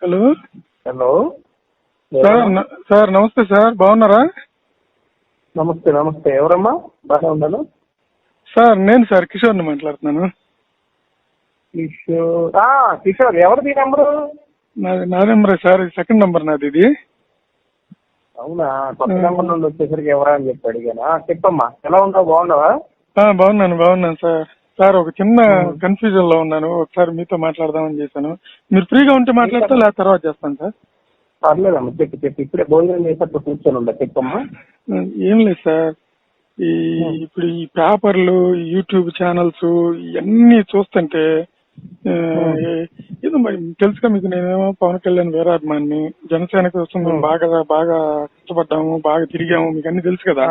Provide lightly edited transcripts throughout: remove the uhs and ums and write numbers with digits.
Hello hello sir నమస్తే sir, బాగున్నారా? నమస్తే నమస్తే. ఎవరమ్మా? బాగా ఉన్నాను సార్. నేను సార్ కిషోర్ని మాట్లాడుతున్నాను. కిషోర్ కిషోర్ ఎవరిది నెంబరు? నా నెంబరే సార్, సెకండ్ నెంబర్ నాది ఇది. అవునా, కొత్త నెంబర్ నుండి వచ్చేసరికి ఎవరా అని చెప్పి అడిగానా. చెప్పమ్మా, ఎలా ఉన్నావు? బాగున్నావా? బాగున్నాను సార్. సార్ ఒక చిన్న కన్ఫ్యూజన్ లో ఉన్నాను, ఒకసారి మీతో మాట్లాడదామని చేశాను. మీరు ఫ్రీగా ఉంటే మాట్లాడతా, లేదా తర్వాత చేస్తాను సార్. పర్లేదమ్మా, చెప్పి ఇప్పుడే భోజనం చేసేట్టు కూర్చొని ఉందా. చెప్పమ్మా. ఏం లేదు సార్, ఇప్పుడు ఈ పేపర్లు, యూట్యూబ్ ఛానల్స్ ఇవన్నీ చూస్తుంటే ఏదో మరి తెలుసుగా మీకు, నేనేమో పవన్ కళ్యాణ్ వీరాభిమాన్ని, జనసేన కోసం మేము బాగా కష్టపడ్డాము, బాగా తిరిగాము, మీకు అన్ని తెలుసు కదా.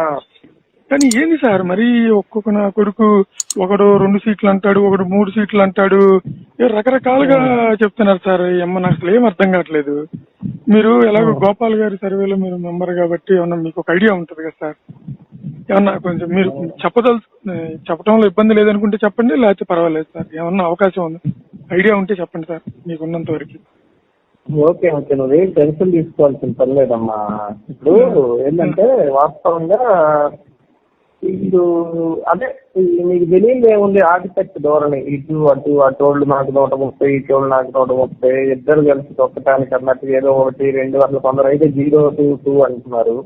కానీ ఏంది సార్ మరి ఒక్కొక్క నా కొడుకు ఒకడు 2 సీట్లు అంటాడు, ఒకడు 3 సీట్లు అంటాడు, రకరకాలుగా చెప్తున్నారు సార్. నాకు అసలు ఏం అర్థం కావట్లేదు. మీరు ఎలాగో గోపాల్ గారి సర్వేలో మీరు మెంబర్ కాబట్టి ఏమన్నా మీకు ఒక ఐడియా ఉంటుంది కదా సార్. ఏమన్నా కొంచెం మీరు చెప్పడంలో ఇబ్బంది లేదనుకుంటే చెప్పండి, లేకపోతే పర్వాలేదు సార్. ఏమన్నా అవకాశం ఉంది, ఐడియా ఉంటే చెప్పండి సార్, మీకున్నంత వరకు. ఓకే ఓకే, నువ్వేం టెన్షన్ తీసుకోవాల్సిన పని లేదమ్మా. ఇప్పుడు ఏంటంటే వాస్తవంగా వీళ్ళు అదే మీకు తెలియదు ఏముంది, ఆర్కిటెక్ట్ ధోరణి. అటోళ్ళు నాకు 130, ఇటోళ్ళు నాకు 130, ఇద్దరు కలిసి తొక్కటానికి అన్నట్టు ఏదో 1, 2 అట్లా, కొందరు అయితే 0, 2, 2 అంటున్నారు.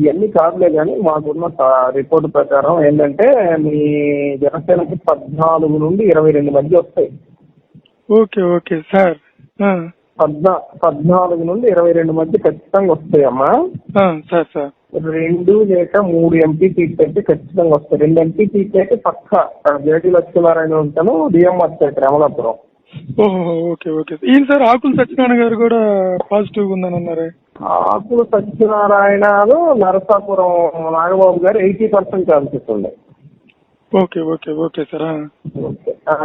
ఇవన్నీ కాదులే కానీ మాకున్న రిపోర్ట్ ప్రకారం ఏంటంటే మీ జనసేనకి 14 నుండి 22 మధ్య వస్తాయి. Okay okay sir. 14 నుండి 22 మధ్య ఖచ్చితంగా వస్తాయి అమ్మా. సార్ సార్ 2 లేక 3 ఎంపీ సీట్లు అయితే ఖచ్చితంగా వస్తాయి. 2 ఎంపీ సీట్లు అయితే పక్కా జేటీ లక్ష్మీనారాయణ ఉంటాను, డిఎం వచ్చాయి అమలాపురం. Okay okay. ఈయన సార్ ఆకుల సత్యనారాయణ గారు కూడా పాజిటివ్ ఉందని అన్నారు. ఆకుల సత్యనారాయణ, నరసాపురం నాగబాబు గారు 80% ఛాన్సెస్ ఉన్నాయి. Okay okay okay sir.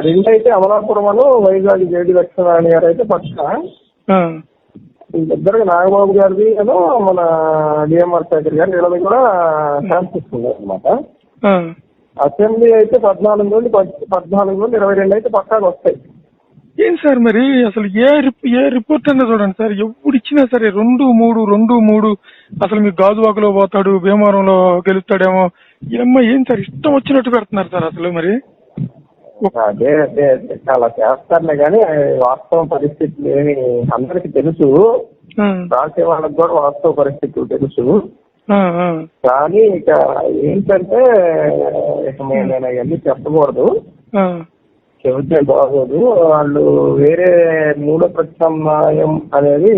2 అయితే అమలాపురం వైజాగ్ జేడి లక్ష్మీనారాయణ గారు అయితే పక్కా. ఇద్దరు నాగబాబు గారిది మన డిఎంఆర్ శేఖర్ గారు వీళ్ళది కూడా ఛాన్సెస్ ఉన్నాయి అనమాట. అసెంబ్లీ అయితే 14 నుండి 22 అయితే పక్కాగా వస్తాయి. ఏం సార్ మరి అసలు ఏ రిపోర్ట్ అన్నా చూడండి సార్, ఎప్పుడు ఇచ్చినా సరే 2-3 అసలు మీకు గాజువాకలో పోతాడు, భీమవరంలో గెలుస్తాడేమో, ఏం సార్ ఇష్టం వచ్చినట్టు పెడుతున్నారు సార్ అసలు. మరి అదే అదే అదే చాలా చేస్తారులే కానీ వాస్తవ పరిస్థితులు ఏమి అందరికి తెలుసు, రాసే వాళ్ళకి కూడా వాస్తవ పరిస్థితులు తెలుసు. కానీ ఇక ఏంటంటే నేను అవన్నీ చెప్పకూడదు, చెబితే బాగోదు. వాళ్ళు వేరే మూడో ప్రత్యామ్నాయం అనేది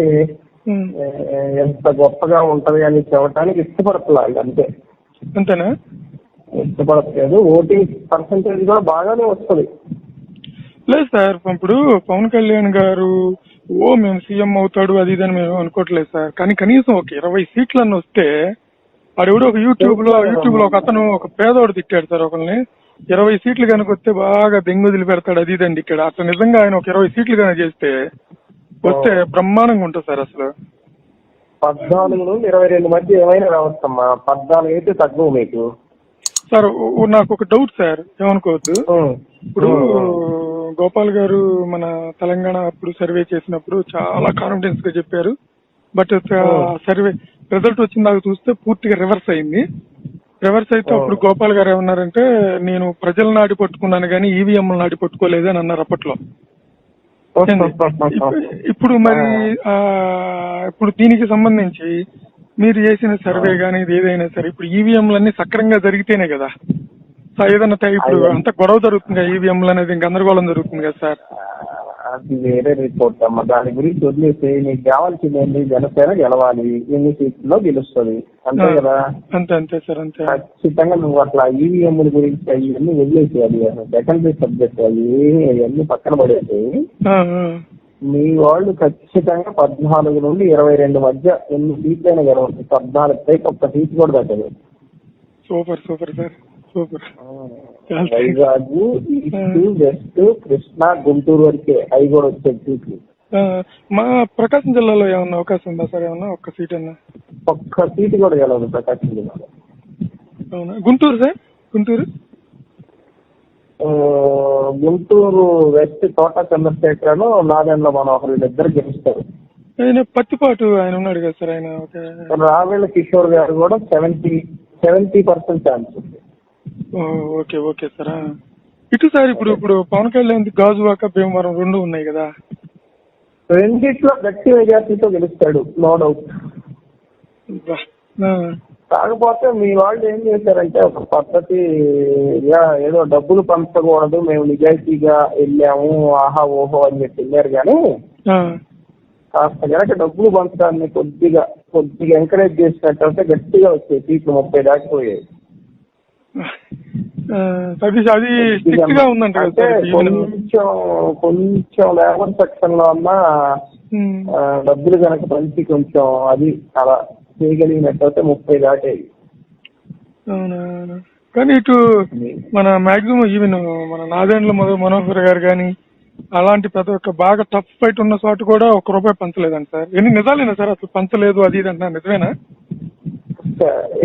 ఎంత గొప్పగా ఉంటది అని చెప్పడానికి ఇష్టపడుతున్నారు, అంతేనా? ఇష్టపడట్లేదు. ఓటింగ్ పర్సంటేజ్ కూడా బాగానే వస్తుంది. లేదు సార్, ఇప్పుడు పవన్ కళ్యాణ్ గారు మేము సీఎం అవుతాడు అది ఇదని మేము అనుకోవట్లేదు సార్. కానీ కనీసం ఒక 20 సీట్లన్నీ వస్తే, వాడు ఒక యూట్యూబ్ లో ఒక అతను ఒక పేదోడు తిట్టాడు సార్ ఒకరిని, 20 సీట్లు కనుక వస్తే బాగా దెంగుదిలి పెడతాడు అది ఇదండి ఇక్కడ. అట్లా నిజంగా ఆయన ఒక 20 సీట్లు కనుక చేస్తే వస్తే బ్రహ్మాండంగా ఉంటుంది సార్. అసలు 14 నుండి 22 మధ్య ఏమైనా రావచ్చమ్మా. 14 అయితే తక్కువ మీకు సార్. నాకు ఒక డౌట్ సార్, ఏమనుకోవద్దు. ఇప్పుడు గోపాల్ గారు మన తెలంగాణ అప్పుడు సర్వే చేసినప్పుడు చాలా కాన్ఫిడెన్స్ గా చెప్పారు. బట్ సర్వే రిజల్ట్ వచ్చిన దాకా చూస్తే పూర్తిగా రివర్స్ అయింది. రివర్స్ అయితే అప్పుడు గోపాల్ గారు ఏమన్నారంటే, నేను ప్రజల నాడి పట్టుకున్నాను కానీ ఈవీఎంల నాడి పట్టుకోలేదు అని అన్నారు అప్పట్లో. ఇప్పుడు మరి ఇప్పుడు దీనికి సంబంధించి మీరు చేసిన సర్వే కానీ ఏదైనా సరే, ఇప్పుడు ఈవీఎంలన్నీ సక్రంగా జరిగితేనే కదా ఏదన్నా. ఇప్పుడు అంత గొడవ జరుగుతుంది కదా, ఈవీఎంలు అనేది గందరగోళం జరుగుతుంది కదా సార్. అది వేరే రిపోర్ట్ అమ్మ, దాని గురించి వదిలేసి నీకు కావాల్సింది ఏంటి? జనసేన గెలవాలి, ఎన్ని సీట్లలో గెలుస్తుంది, అంతే కదా. అంతే సార్, అంతే. ఖచ్చితంగా నువ్వు అట్లా ఈవీఎంల గురించి అవన్నీ వదిలేసేయాలి, సెకండరీ సబ్జెక్ట్ అవన్నీ పక్కన పడేసి మీ వాళ్ళు ఖచ్చితంగా 14 నుండి 22 మధ్య ఎన్ని సీట్లైనా గెలవచ్చు. 14 పైకి ఒక్క సీట్ కూడా పెట్టదు. Super super sir, super. Vizag, east, west, Krishna, Guntur వరకే అవి కూడా వచ్చే సీట్లు. మా ప్రకాశం జిల్లాలో ఏమన్నా అవకాశం ఉందా సార్? ఏమన్నా ఒక్క సీట్ అన్నా? ఒక్క సీటు కూడా గెలవదు ప్రకాశం జిల్లాలో. అవునా? గుంటూరు సార్, గుంటూరు వెస్ట్ తోట చంద్రశేఖర్, నాదెండ్ల మనోహర్, వీళ్ళిద్దరు గెలుస్తారు. ఆయన పత్తిపాటు ఆయన ఉన్నాడు కదా సార్, ఆయన ఒక రావేళ్ళ కిషోర్ గారు కూడా 70% ఛాన్స్ ఉంది. Okay okay sir. ఇటు సార్ ఇప్పుడు పవన్ కళ్యాణ్ గాజువాక భీమవరం 2 ఉన్నాయి కదా, రెండిట్లో గట్టి మెజార్టీతో గెలుస్తాడు, నో డౌట్. కాకపోతే మీ వాళ్ళు ఏం చేశారంటే ఒక పద్ధతి, ఏదో డబ్బులు పంచకూడదు, మేము నిజాయితీగా వెళ్ళాము ఆహా ఓహో అని చెప్పి వెళ్ళారు. కానీ కాస్త కనుక డబ్బులు పంచడాన్ని కొద్దిగా ఎంకరేజ్ చేసినట్టు గట్టిగా వచ్చాయి సీట్లు, 30 దాటిపోయాయి. కొంచెం లేబర్ సెక్షన్ లో అన్నా డబ్బులు కనుక పంచి కొంచెం అది అలా చేయగలిగినట్టయితే 30 దాటేది. అవునా? కానీ ఇటు మన మాక్సిమం ఈవెన్ మన నాదేండ్ల మనోహర్ గారు కానీ అలాంటి ప్రతి ఒక్క బాగా టఫ్ ఫైట్ ఉన్న చోట కూడా ₹1 పంచలేదంట సార్. ఎన్ని నిజాలేనా సార్ అసలు పంచలేదు అది ఇది అంటున్నారు, నిజమేనా?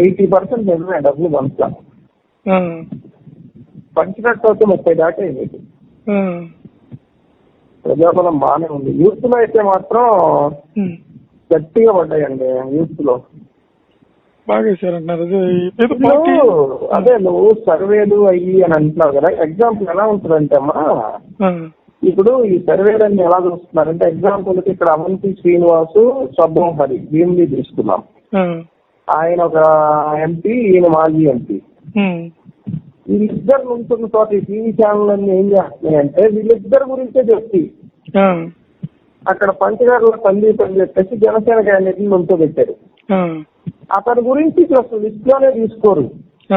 80% నిజమే, డబ్బులు పంచా పంచినట్టు అయితే 30 దాటేది. ప్రజాబలం బాగానే ఉంది. యూత్ లో అయితే మాత్రం గట్టిగా పడ్డాయండి. యూత్ లో బాగా అంటున్నారు. అదే నువ్వు సర్వేలు అయ్యి అని అంటున్నావు కదా, ఎగ్జాంపుల్ ఎలా ఉంటుందంటే అమ్మా, ఇప్పుడు ఈ సర్వేలన్నీ ఎలా చూస్తున్నారంటే, ఎగ్జాంపుల్ కి ఇక్కడ అవంతి శ్రీనివాసు, స్వభం హరి భీమిని తీసుకున్నాం. ఆయన ఒక ఎంపీ, ఈయన మాజీ ఎంపీ. వీళ్ళిద్దరు ఉంటున్న చోట ఈ టీవీ ఛానల్ అన్ని ఏం చేస్తున్నాయంటే వీళ్ళిద్దరి గురించే చెప్పి అక్కడ పంచగారుల సందీప్ అని చెప్పేసి జనసేన క్యాండిడేట్ నుంచోబెట్టారు. అతని గురించి అసలు లిస్ట్ లోనే తీసుకోరు.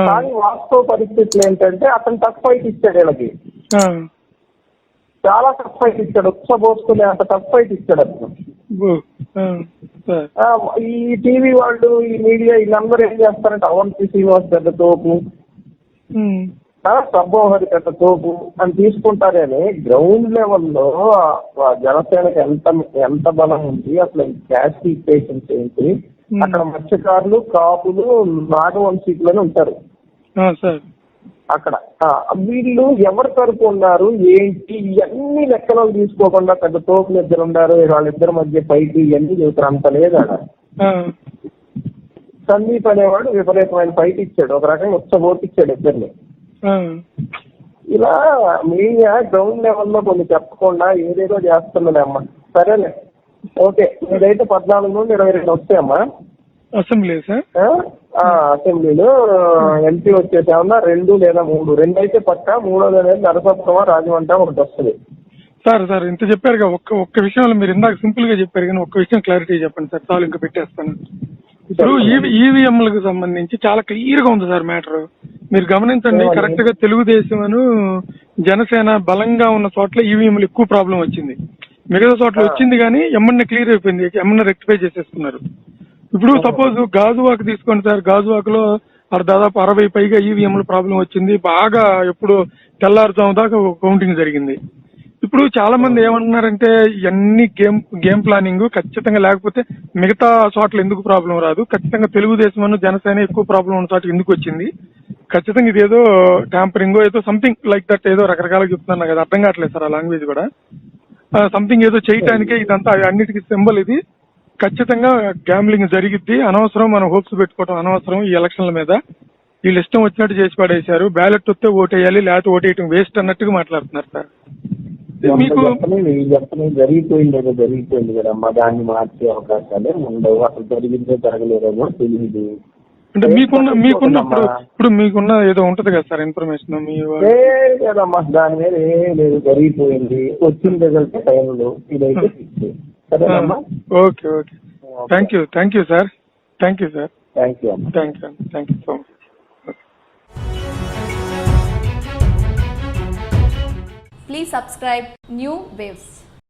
కానీ వాస్తవ పరిస్థితులు ఏంటంటే అతను టఫ్ ఫైట్ ఇచ్చాడు, వీళ్ళకి చాలా టఫ్ ఫైట్ ఇచ్చాడు. ఉత్సబోసుకునే అంత టఫ్ ఫైట్ ఇచ్చాడు అతను. ఈ టీవీ వాళ్ళు, ఈ మీడియా వీళ్ళందరూ ఏం చేస్తారంటే అవంతి శ్రీనివాస్ పెద్ద తోపు, సబ్బోహరి పెద్ద తోపు అని తీసుకుంటారని గ్రౌండ్ లెవెల్లో జనసేనకి ఎంత బలం ఉంది, అసలు క్యాస్ట్ ఈక్వేషన్స్ ఏంటి, అక్కడ మత్స్యకారులు, కాపులు, నాగవంశీకులని ఉంటారు అక్కడ. వీళ్ళు ఎవరి తరపు ఉన్నారు ఏంటి ఇవన్నీ లెక్కలో తీసుకోకుండా పెద్ద తోపులు ఇద్దరు ఉన్నారు, వాళ్ళిద్దరి మధ్య ఫైట్ ఇవన్నీ చూస్తారు. అంత లేదా సందీప్ అనేవాడు విపరీతమైన ఫైట్ ఇచ్చాడు, ఒక రకంగా ఉత్సబోట్ ఇచ్చాడు ఇద్దరిని. ఇలా మీడియా గ్రౌండ్ లెవెల్లో కొన్ని చెప్పకుండా ఏదేదో చేస్తున్నది అమ్మా. సరేలే, ఓకే. ఇదైతే 14 నుండి 22 వస్తాయమ్మా అసెంబ్లీ. అసెంబ్లీలో ఎంపీ వచ్చేసేమన్నా 2 లేదా 3, 2 అయితే పక్కా, 3వ అనేది నరసప్తమా రాజమంట ఒకటి వస్తుంది. సార్ ఇంత చెప్పారుగా, ఒక్క విషయంలో మీరు ఇందాక సింపుల్ గా చెప్పారు కానీ ఒక్క విషయం క్లారిటీ చెప్పండి సార్, చాలు ఇంకా పెట్టేస్తాను. ఇప్పుడు ఈవీఎంలకు సంబంధించి చాలా క్లియర్ గా ఉంది సార్ మ్యాటర్. మీరు గమనించండి, కరెక్ట్ గా తెలుగుదేశం జనసేన బలంగా ఉన్న చోట్ల ఈవీఎంలు ఎక్కువ ప్రాబ్లం వచ్చింది. మిగతా చోట్ల వచ్చింది కానీ ఎమ్మన్నా క్లియర్ అయిపోయింది, ఎమ్మన్నా రెక్టిఫై చేసేసుకున్నారు. ఇప్పుడు సపోజ్ గాజువాక తీసుకోండి సార్, గాజువాకలో దాదాపు 60 పైగా ఈవీఎంల ప్రాబ్లం వచ్చింది. బాగా ఎప్పుడు తెల్లారుజాము దాకా కౌంటింగ్ జరిగింది. ఇప్పుడు చాలా మంది ఏమంటున్నారంటే ఇవన్నీ గేమ్ ప్లానింగ్ ఖచ్చితంగా, లేకపోతే మిగతా చోట్ల ఎందుకు ప్రాబ్లం రాదు, ఖచ్చితంగా తెలుగుదేశం జనసేన ఎక్కువ ప్రాబ్లం ఉన్న చోట ఎందుకు వచ్చింది, ఖచ్చితంగా ఇదేదో ట్యాంపరింగ్ ఏదో సంథింగ్ లైక్ దట్ ఏదో రకరకాలుగా చెప్తున్నారు కదా, అర్థం కావట్లేదు సార్ ఆ లాంగ్వేజ్ కూడా. సంథింగ్ ఏదో చేయటానికే ఇదంతా, అన్నిటికీ సింబల్ ఇది. ఖచ్చితంగా గ్యాంబ్లింగ్ జరిగిద్ది, అనవసరం మనం హోప్స్ పెట్టుకోవడం అనవసరం. ఈ ఎలక్షన్ల మీద వీళ్ళు ఇష్టం వచ్చినట్టు చేసి పడేశారు, బ్యాలెట్ వస్తే ఓటేయాలి లేకపోతే ఓటేయటం వేస్ట్ అన్నట్టుగా మాట్లాడుతున్నారు సార్. మీకు జరిగిపోయింది కదమ్మా, దాన్ని మార్చే అవకాశాలే ఉండవు. అసలు జరిగిందో జరగలేదో తెలియదు. అంటే మీకున్న ఏదో ఉంటది కదా సార్ ఇన్ఫర్మేషన్ కదమ్మా, దాని మీద ఏం లేదు, జరిగిపోయింది. వచ్చిన రిజల్ట్ టైంలో ఇదైతే సరేనమ్మా. Okay thank you sir. Thank you so much. Please subscribe New Waves.